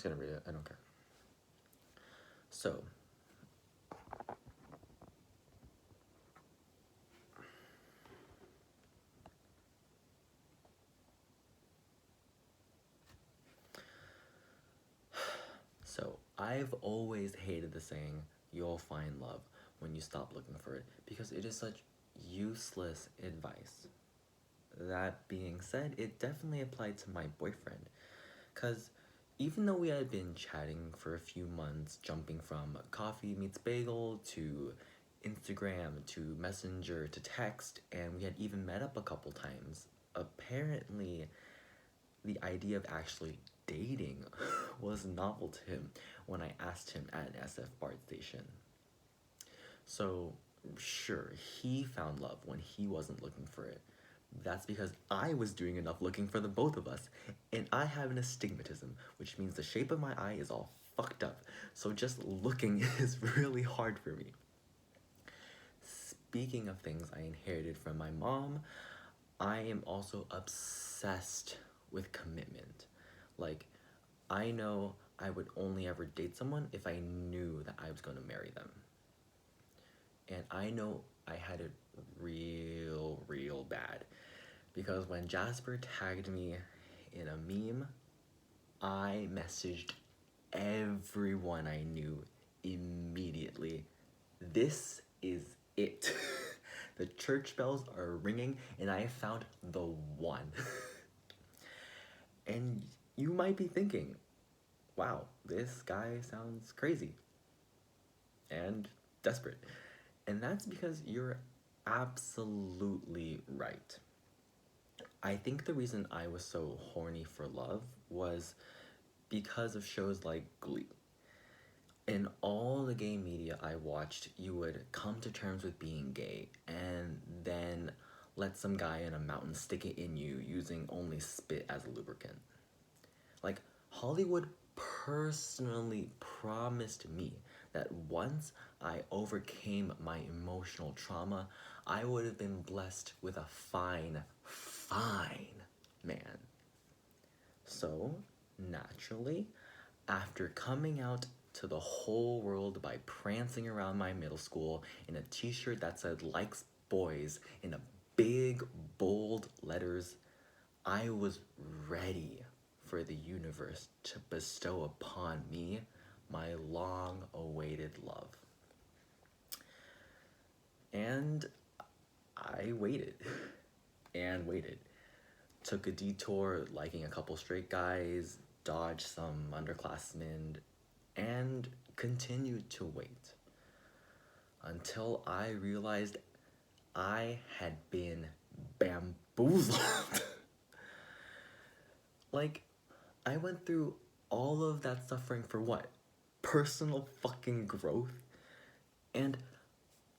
gonna read it. I don't care. So, I've always hated the saying, you'll find love when you stop looking for it, because it is such useless advice. That being said, it definitely applied to my boyfriend, because even though we had been chatting for a few months, jumping from coffee meets bagel to Instagram to Messenger to text, and we had even met up a couple times, apparently the idea of actually dating was novel to him when I asked him at an SF BART station. So, sure, he found love when he wasn't looking for it. That's because I was doing enough looking for the both of us, and I have an astigmatism, which means the shape of my eye is all fucked up, so just looking is really hard for me. Speaking of things I inherited from my mom, I am also obsessed with commitment. Like, I know I would only ever date someone if I knew that I was going to marry them. And I know I had it real bad. Because when Jasper tagged me in a meme, I messaged everyone I knew immediately. This is it. The church bells are ringing, and I found the one. And you might be thinking, wow, this guy sounds crazy and desperate. And that's because you're absolutely right. I think the reason I was so horny for love was because of shows like Glee. In all the gay media I watched, you would come to terms with being gay and then let some guy in a mountain stick it in you using only spit as a lubricant. Like, Hollywood personally promised me that once I overcame my emotional trauma, I would have been blessed with a fine man. So, naturally, after coming out to the whole world by prancing around my middle school in a t-shirt that said likes boys in a big bold letters, I was ready for the universe to bestow upon me my long-awaited love. And I waited and waited. Took a detour liking a couple straight guys, dodged some underclassmen, and continued to wait until I realized I had been bamboozled. Like, I went through all of that suffering for what? Personal fucking growth? And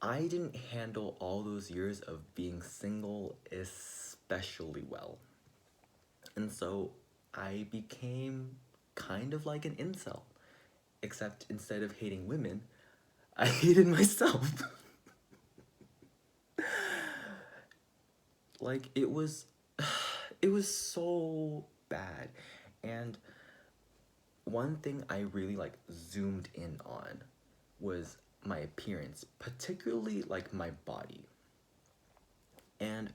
I didn't handle all those years of being single especially well. And so I became kind of like an incel. Except instead of hating women, I hated myself. Like, it was so bad. And one thing I really like zoomed in on was my appearance, particularly like my body. And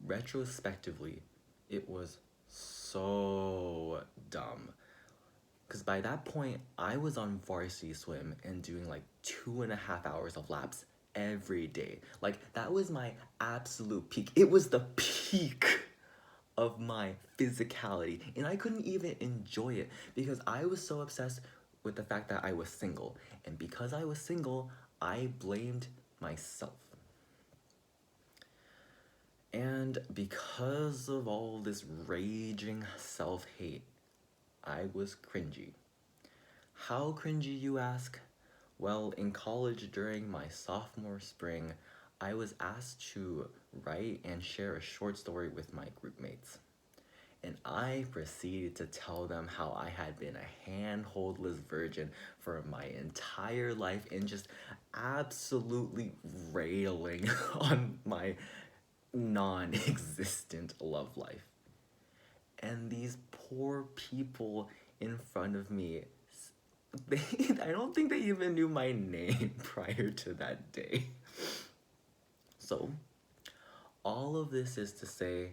retrospectively, it was so dumb. Because by that point, I was on varsity swim and doing like 2.5 hours of laps every day. Like, that was my absolute peak. It was the peak of my physicality. And I couldn't even enjoy it because I was so obsessed with the fact that I was single. And because I was single, I blamed myself. And because of all this raging self-hate, I was cringy. How cringy, you ask? Well, in college during my sophomore spring, I was asked to write and share a short story with my group mates. And I proceeded to tell them how I had been a handholdless virgin for my entire life and just absolutely railing on my non-existent love life. And these poor people in front of me they, I don't think they even knew my name prior to that day. So, all of this is to say,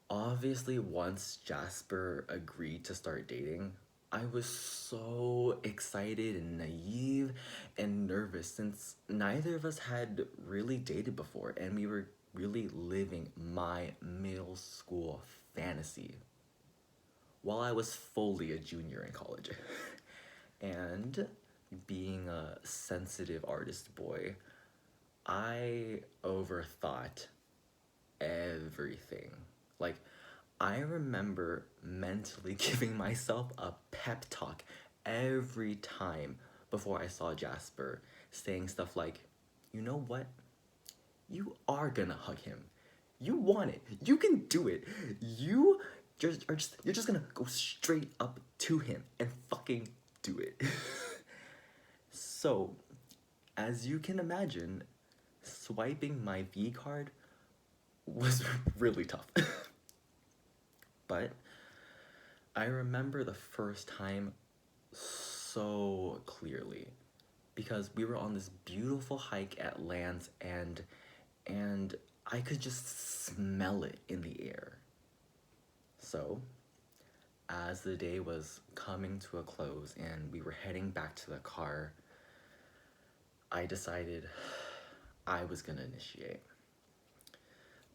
obviously, once Jasper agreed to start dating, I was so excited and naive and nervous since neither of us had really dated before and we were really living my middle school fantasy while I was fully a junior in college. And being a sensitive artist boy, I overthought everything. Like, I remember mentally giving myself a pep talk every time before I saw Jasper, saying stuff like, you know what? You are gonna hug him. You want it. You can do it. You're just gonna go straight up to him and fucking do it. So, as you can imagine, swiping my V card was really tough. But I remember the first time so clearly because we were on this beautiful hike at Land's End and I could just smell it in the air. So, as the day was coming to a close and we were heading back to the car, I decided I was gonna initiate.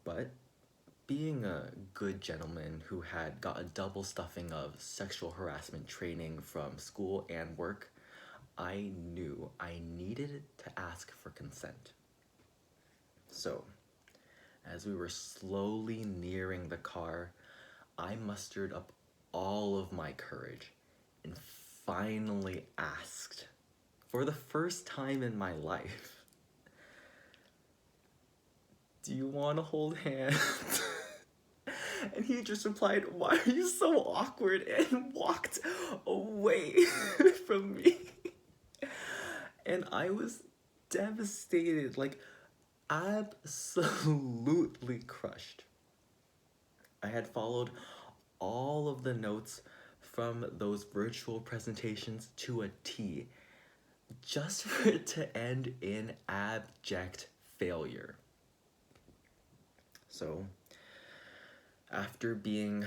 But being a good gentleman who had got a double stuffing of sexual harassment training from school and work, I knew I needed to ask for consent. So, as we were slowly nearing the car, I mustered up all of my courage and finally asked, for the first time in my life, do you want to hold hands? And he just replied, why are you so awkward? And walked away from me. And I was devastated, like absolutely crushed. I had followed all of the notes from those virtual presentations to a T, just for it to end in abject failure. So, after being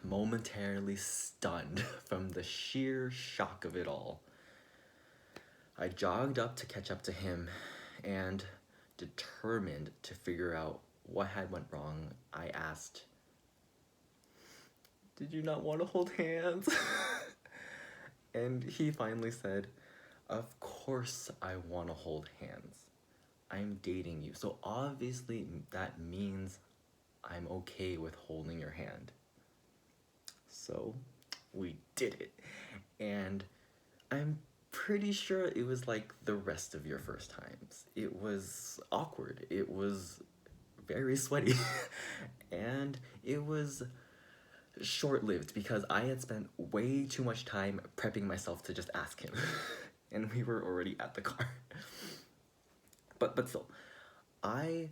momentarily stunned from the sheer shock of it all, I jogged up to catch up to him and, determined to figure out what had went wrong, I asked, did you not want to hold hands? And he finally said, of course I want to hold hands. I'm dating you, so obviously that means I'm okay with holding your hand. So we did it. And I'm pretty sure it was like the rest of your first times. It was awkward. It was very sweaty. And it was short-lived because I had spent way too much time prepping myself to just ask him. And we were already at the car. But still, I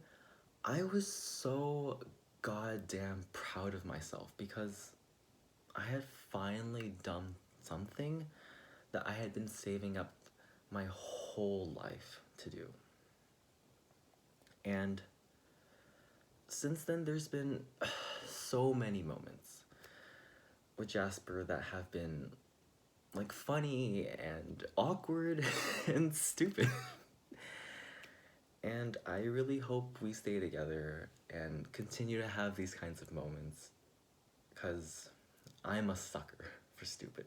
was so goddamn proud of myself because I had finally done something that I had been saving up my whole life to do. And since then, there's been so many moments with Jasper that have been like funny and awkward and stupid. And I really hope we stay together and continue to have these kinds of moments because I'm a sucker for stupid.